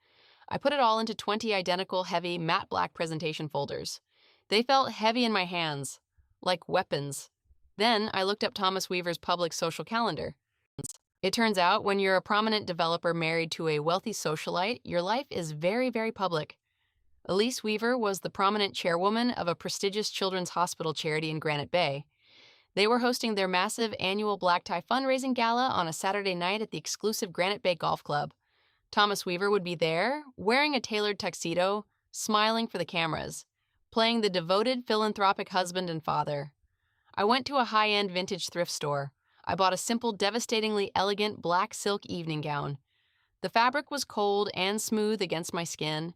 I put it all into 20 identical, heavy, matte black presentation folders. They felt heavy in my hands, like weapons. Then I looked up Thomas Weaver's public social calendar. It turns out when you're a prominent developer married to a wealthy socialite, your life is very, very public. Elise Weaver was the prominent chairwoman of a prestigious children's hospital charity in Granite Bay. They were hosting their massive annual black tie fundraising gala on a Saturday night at the exclusive Granite Bay Golf Club. Thomas Weaver would be there, wearing a tailored tuxedo, smiling for the cameras, playing the devoted philanthropic husband and father. I went to a high-end vintage thrift store. I bought a simple, devastatingly elegant black silk evening gown. The fabric was cold and smooth against my skin.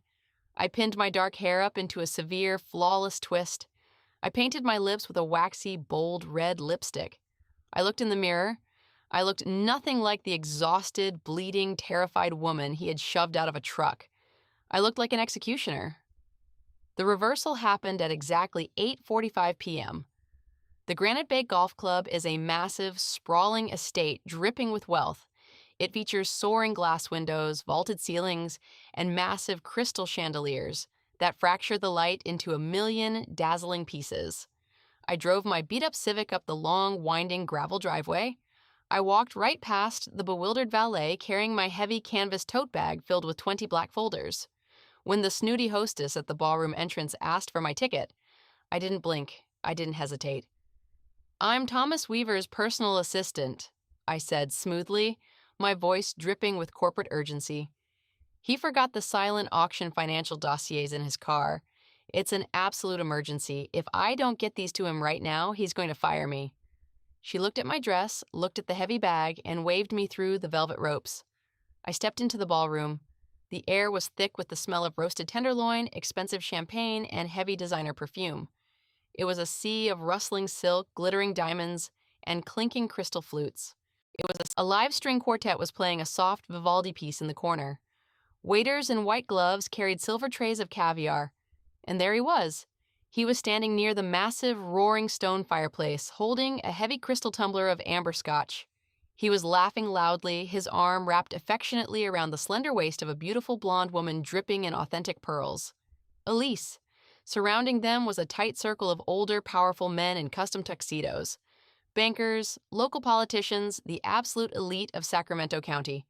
I pinned my dark hair up into a severe, flawless twist. I painted my lips with a waxy, bold red lipstick. I looked in the mirror. I looked nothing like the exhausted, bleeding, terrified woman he had shoved out of a truck. I looked like an executioner. The reversal happened at exactly 8:45 p.m. The Granite Bay Golf Club is a massive, sprawling estate dripping with wealth. It features soaring glass windows, vaulted ceilings, and massive crystal chandeliers that fracture the light into a million dazzling pieces. I drove my beat-up Civic up the long, winding gravel driveway. I walked right past the bewildered valet carrying my heavy canvas tote bag filled with 20 black folders. When the snooty hostess at the ballroom entrance asked for my ticket, I didn't blink. I didn't hesitate. "I'm Thomas Weaver's personal assistant," I said smoothly, my voice dripping with corporate urgency. He forgot the silent auction financial dossiers in his car. It's an absolute emergency. If I don't get these to him right now, he's going to fire me. She looked at my dress, looked at the heavy bag, and waved me through the velvet ropes. I stepped into the ballroom. The air was thick with the smell of roasted tenderloin, expensive champagne, and heavy designer perfume. It was a sea of rustling silk, glittering diamonds, and clinking crystal flutes. A live string quartet was playing a soft Vivaldi piece in the corner. Waiters in white gloves carried silver trays of caviar. And there he was. He was standing near the massive, roaring stone fireplace, holding a heavy crystal tumbler of amber scotch. He was laughing loudly, his arm wrapped affectionately around the slender waist of a beautiful blonde woman dripping in authentic pearls. Elise. Surrounding them was a tight circle of older, powerful men in custom tuxedos. Bankers, local politicians, the absolute elite of Sacramento County.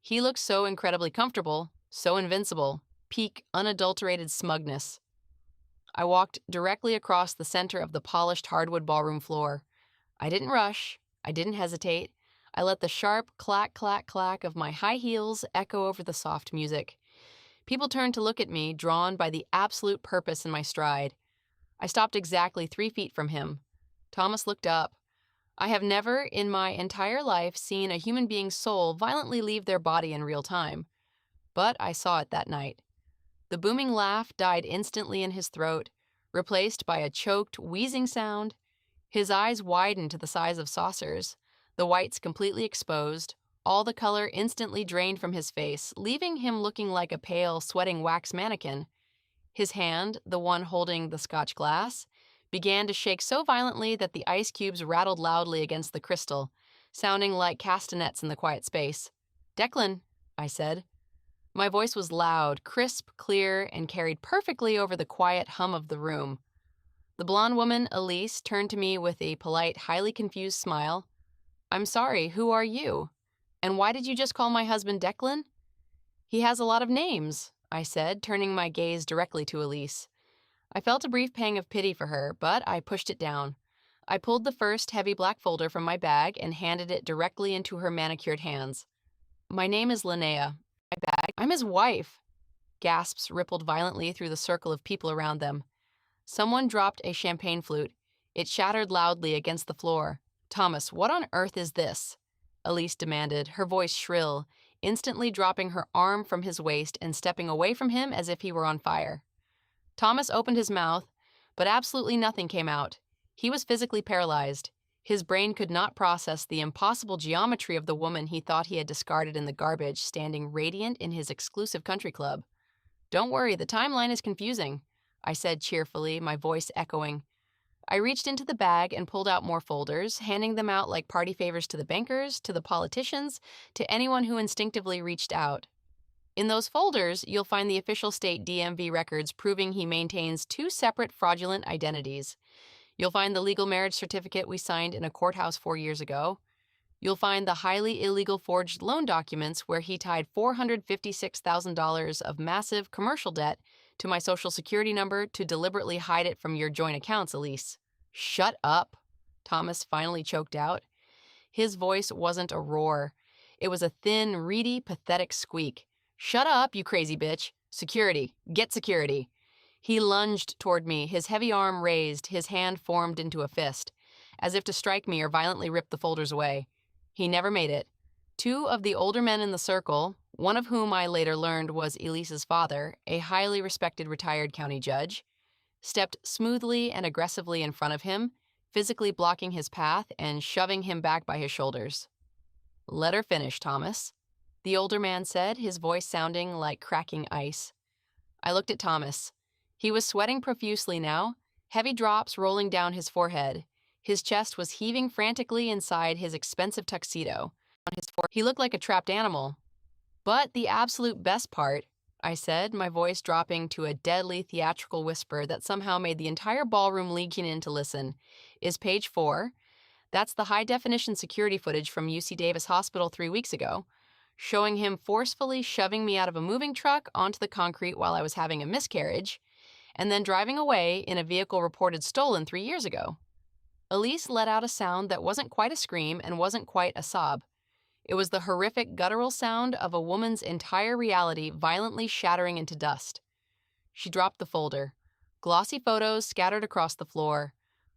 He looked so incredibly comfortable, so invincible, peak unadulterated smugness. I walked directly across the center of the polished hardwood ballroom floor. I didn't rush. I didn't hesitate. I let the sharp clack, clack, clack of my high heels echo over the soft music. People turned to look at me, drawn by the absolute purpose in my stride. I stopped exactly 3 feet from him. Thomas looked up. I have never, in my entire life, seen a human being's soul violently leave their body in real time. But I saw it that night. The booming laugh died instantly in his throat, replaced by a choked, wheezing sound. His eyes widened to the size of saucers, the whites completely exposed, all the color instantly drained from his face, leaving him looking like a pale, sweating wax mannequin. His hand, the one holding the Scotch glass, began to shake so violently that the ice cubes rattled loudly against the crystal, sounding like castanets in the quiet space. "Declan," I said. My voice was loud, crisp, clear, and carried perfectly over the quiet hum of the room. The blonde woman, Elise, turned to me with a polite, highly confused smile. "I'm sorry, who are you? And why did you just call my husband Declan?" "He has a lot of names," I said, turning my gaze directly to Elise. I felt a brief pang of pity for her, but I pushed it down. I pulled the first heavy black folder from my bag and handed it directly into her manicured hands. "My name is Linnea. I'm his wife." Gasps rippled violently through the circle of people around them. Someone dropped a champagne flute. It shattered loudly against the floor. "Thomas, what on earth is this?" Elise demanded, her voice shrill, instantly dropping her arm from his waist and stepping away from him as if he were on fire. Thomas opened his mouth, but absolutely nothing came out. He was physically paralyzed. His brain could not process the impossible geometry of the woman he thought he had discarded in the garbage, standing radiant in his exclusive country club. "Don't worry, the timeline is confusing," I said cheerfully, my voice echoing. I reached into the bag and pulled out more folders, handing them out like party favors to the bankers, to the politicians, to anyone who instinctively reached out. In those folders, you'll find the official state DMV records proving he maintains 2 separate fraudulent identities. You'll find the legal marriage certificate we signed in a courthouse 4 years ago. You'll find the highly illegal forged loan documents where he tied $456,000 of massive commercial debt to my social security number to deliberately hide it from your joint accounts, Elise. "Shut up," Thomas finally choked out. His voice wasn't a roar. It was a thin, reedy, pathetic squeak. "Shut up, you crazy bitch. Security. Get security." He lunged toward me, his heavy arm raised, his hand formed into a fist, as if to strike me or violently rip the folders away. He never made it. 2 of the older men in the circle, one of whom I later learned was Elise's father, a highly respected retired county judge, stepped smoothly and aggressively in front of him, physically blocking his path and shoving him back by his shoulders. "Let her finish, Thomas," the older man said, his voice sounding like cracking ice. I looked at Thomas. He was sweating profusely now, heavy drops rolling down his forehead. His chest was heaving frantically inside his expensive tuxedo. He looked like a trapped animal. "But the absolute best part," I said, my voice dropping to a deadly theatrical whisper that somehow made the entire ballroom lean in to listen, "is page 4. That's the high-definition security footage from UC Davis Hospital 3 weeks ago, showing him forcefully shoving me out of a moving truck onto the concrete while I was having a miscarriage, and then driving away in a vehicle reported stolen 3 years ago." Elise let out a sound that wasn't quite a scream and wasn't quite a sob. It was the horrific guttural sound of a woman's entire reality violently shattering into dust. She dropped the folder. Glossy photos scattered across the floor.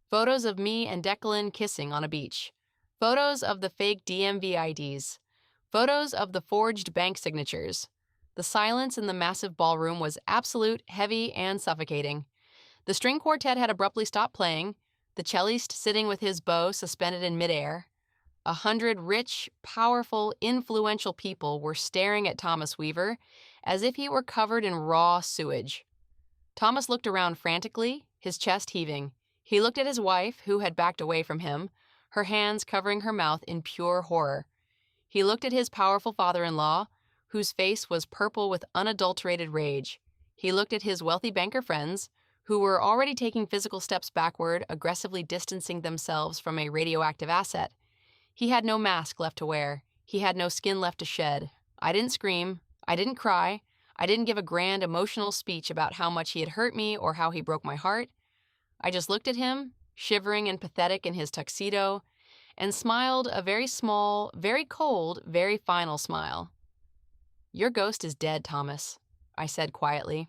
Photos of me and Declan kissing on a beach. Photos of the fake DMV IDs. Photos of the forged bank signatures. The silence in the massive ballroom was absolute, heavy, and suffocating. The string quartet had abruptly stopped playing, the cellist sitting with his bow suspended in midair. 100 rich, powerful, influential people were staring at Thomas Weaver as if he were covered in raw sewage. Thomas looked around frantically, his chest heaving. He looked at his wife, who had backed away from him, her hands covering her mouth in pure horror. He looked at his powerful father-in-law, whose face was purple with unadulterated rage. He looked at his wealthy banker friends, who were already taking physical steps backward, aggressively distancing themselves from a radioactive asset. He had no mask left to wear. He had no skin left to shed. I didn't scream. I didn't cry. I didn't give a grand emotional speech about how much he had hurt me or how he broke my heart. I just looked at him, shivering and pathetic in his tuxedo, and smiled a very small, very cold, very final smile. "Your ghost is dead, Thomas," I said quietly.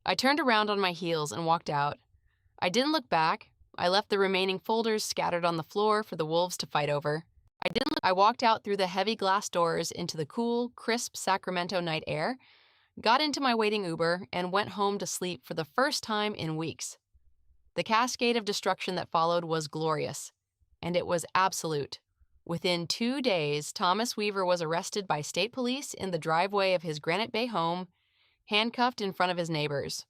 I turned around on my heels and walked out. I didn't look back. I left the remaining folders scattered on the floor for the wolves to fight over. I walked out through the heavy glass doors into the cool, crisp Sacramento night air, got into my waiting Uber, and went home to sleep for the first time in weeks. The cascade of destruction that followed was glorious, and it was absolute. Within 2 days, Thomas Weaver was arrested by state police in the driveway of his Granite Bay home, handcuffed in front of his neighbors.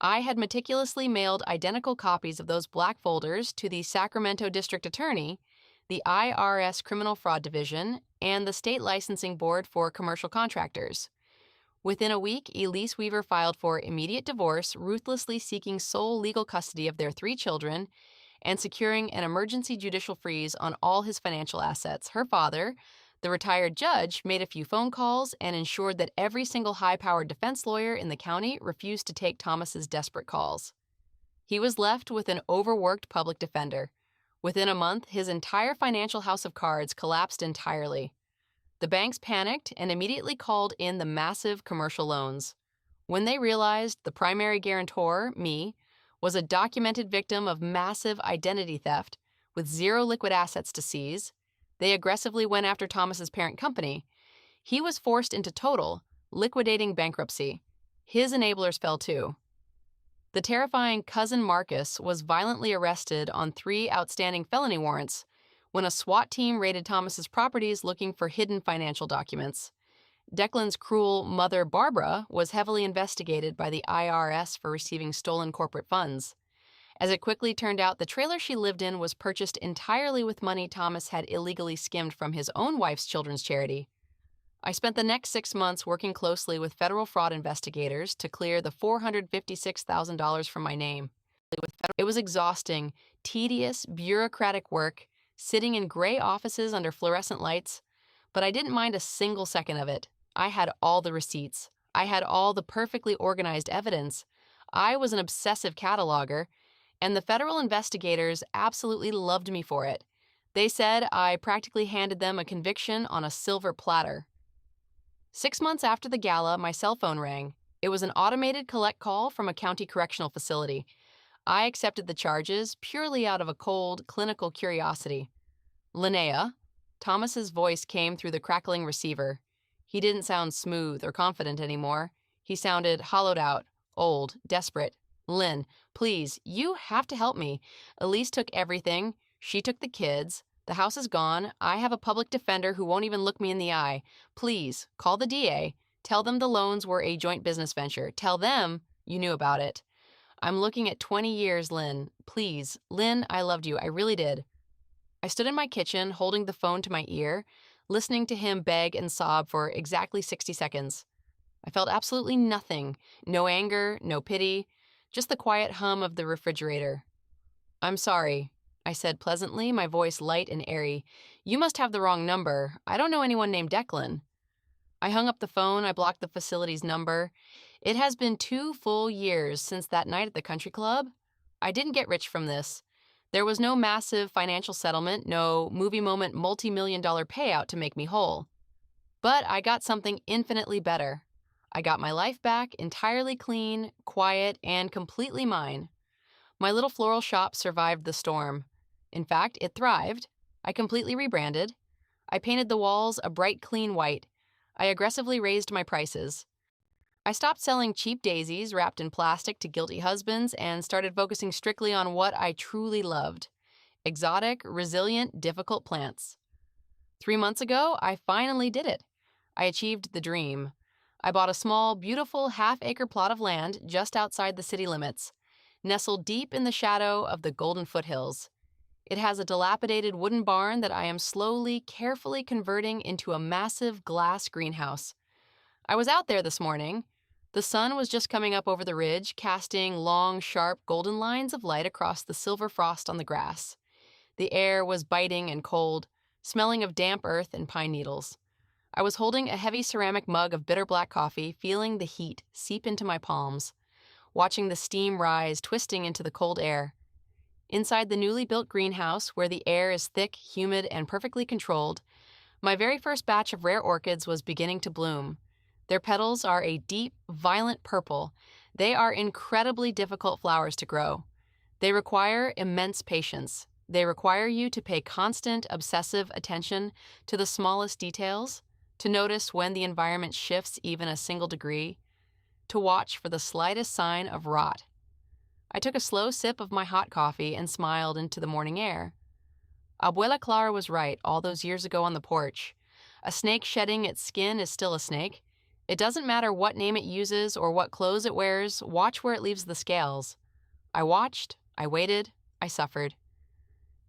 I had meticulously mailed identical copies of those black folders to the Sacramento District Attorney, the IRS Criminal Fraud Division, and the State Licensing Board for Commercial Contractors. Within a week, Elise Weaver filed for immediate divorce, ruthlessly seeking sole legal custody of their 3 children and securing an emergency judicial freeze on all his financial assets. Her father, the retired judge, made a few phone calls and ensured that every single high-powered defense lawyer in the county refused to take Thomas's desperate calls. He was left with an overworked public defender. Within a month, his entire financial house of cards collapsed entirely. The banks panicked and immediately called in the massive commercial loans. When they realized the primary guarantor, me, was a documented victim of massive identity theft with 0 liquid assets to seize, they aggressively went after Thomas's parent company. He was forced into total, liquidating bankruptcy. His enablers fell too. The terrifying cousin Marcus was violently arrested on 3 outstanding felony warrants when a SWAT team raided Thomas's properties looking for hidden financial documents. Declan's cruel mother, Barbara, was heavily investigated by the IRS for receiving stolen corporate funds. As it quickly turned out, the trailer she lived in was purchased entirely with money Thomas had illegally skimmed from his own wife's children's charity. I spent the next 6 months working closely with federal fraud investigators to clear the $456,000 from my name. It was exhausting, tedious, bureaucratic work, sitting in gray offices under fluorescent lights, but I didn't mind a single second of it. I had all the receipts. I had all the perfectly organized evidence. I was an obsessive cataloger, and the federal investigators absolutely loved me for it. They said I practically handed them a conviction on a silver platter. 6 months after the gala, my cell phone rang. It was an automated collect call from a county correctional facility. I accepted the charges purely out of a cold, clinical curiosity. "Linnea," Thomas's voice came through the crackling receiver. He didn't sound smooth or confident anymore. He sounded hollowed out, old, desperate. "Lynn, please, you have to help me. Elise took everything. She took the kids. The house is gone. I have a public defender who won't even look me in the eye. Please, call the DA. Tell them the loans were a joint business venture. Tell them you knew about it. I'm looking at 20 years, Lynn. Please, Lynn, I loved you. I really did." I stood in my kitchen, holding the phone to my ear, listening to him beg and sob for exactly 60 seconds. I felt absolutely nothing. No anger, no pity, just the quiet hum of the refrigerator. "I'm sorry," I said pleasantly, my voice light and airy. "You must have the wrong number. I don't know anyone named Declan." I hung up the phone. I blocked the facility's number. It has been 2 full years since that night at the country club. I didn't get rich from this. There was no massive financial settlement, no movie moment multi-million-dollar payout to make me whole. But I got something infinitely better. I got my life back, entirely clean, quiet, and completely mine. My little floral shop survived the storm. In fact, it thrived. I completely rebranded. I painted the walls a bright, clean white. I aggressively raised my prices. I stopped selling cheap daisies wrapped in plastic to guilty husbands and started focusing strictly on what I truly loved: exotic, resilient, difficult plants. 3 months ago, I finally did it. I achieved the dream. I bought a small, beautiful half-acre plot of land just outside the city limits, nestled deep in the shadow of the Golden Foothills. It has a dilapidated wooden barn that I am slowly, carefully converting into a massive glass greenhouse. I was out there this morning. The sun was just coming up over the ridge, casting long, sharp, golden lines of light across the silver frost on the grass. The air was biting and cold, smelling of damp earth and pine needles. I was holding a heavy ceramic mug of bitter black coffee, feeling the heat seep into my palms, watching the steam rise, twisting into the cold air. Inside the newly built greenhouse, where the air is thick, humid, and perfectly controlled, my very first batch of rare orchids was beginning to bloom. Their petals are a deep, violent purple. They are incredibly difficult flowers to grow. They require immense patience. They require you to pay constant, obsessive attention to the smallest details, to notice when the environment shifts even a single degree, to watch for the slightest sign of rot. I took a slow sip of my hot coffee and smiled into the morning air. Abuela Clara was right all those years ago on the porch. A snake shedding its skin is still a snake. It doesn't matter what name it uses or what clothes it wears, watch where it leaves the scales. I watched, I waited, I suffered.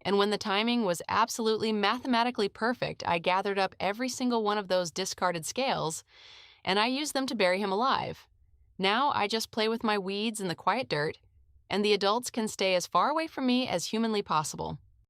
And when the timing was absolutely mathematically perfect, I gathered up every single one of those discarded scales, and I used them to bury him alive. Now I just play with my weeds in the quiet dirt, and the adults can stay as far away from me as humanly possible.